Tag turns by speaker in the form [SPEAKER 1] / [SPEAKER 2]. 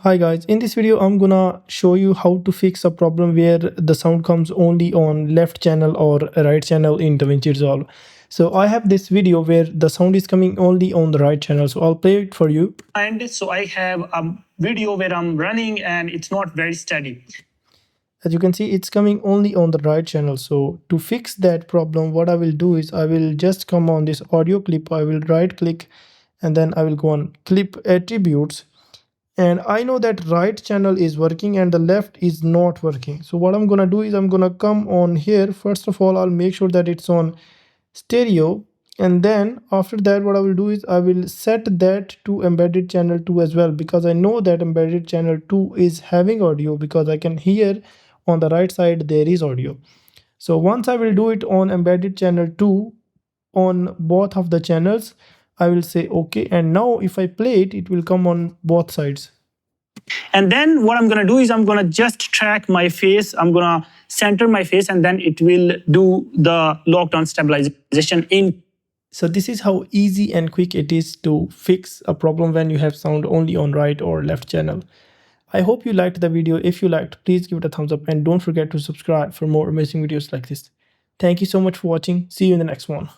[SPEAKER 1] Hi guys, in this video I'm gonna show you how to fix a problem where the sound comes only on left channel or right channel in DaVinci Resolve. So I have this video where the sound is coming only on the right channel, so I'll play it for you.
[SPEAKER 2] And so I have a video where I'm running and it's not very steady.
[SPEAKER 1] As you can see, it's coming only on the right channel. So to fix that problem, what I will do is I will just come on this audio clip, I will right click and then I will go on clip attributes. And I know that right channel is working and the left is not working. So what I'm gonna do is I'm gonna come on here. First of all, I'll make sure that it's on stereo, and then after that what I will do is I will set that to embedded channel 2 as well, because I know that embedded channel 2 is having audio, because I can hear on the right side there is audio. So once I will do it on embedded channel 2 on both of the channels, I will say okay, and now if I play it, it will come on both sides.
[SPEAKER 2] And then what I'm gonna do is I'm gonna just track my face. I'm gonna center my face and then it will do the lockdown stabilization in.
[SPEAKER 1] So this is how easy and quick it is to fix a problem when you have sound only on right or left channel. I hope you liked the video. If you liked, please give it a thumbs up and don't forget to subscribe for more amazing videos like this. Thank you so much for watching. See you in the next one.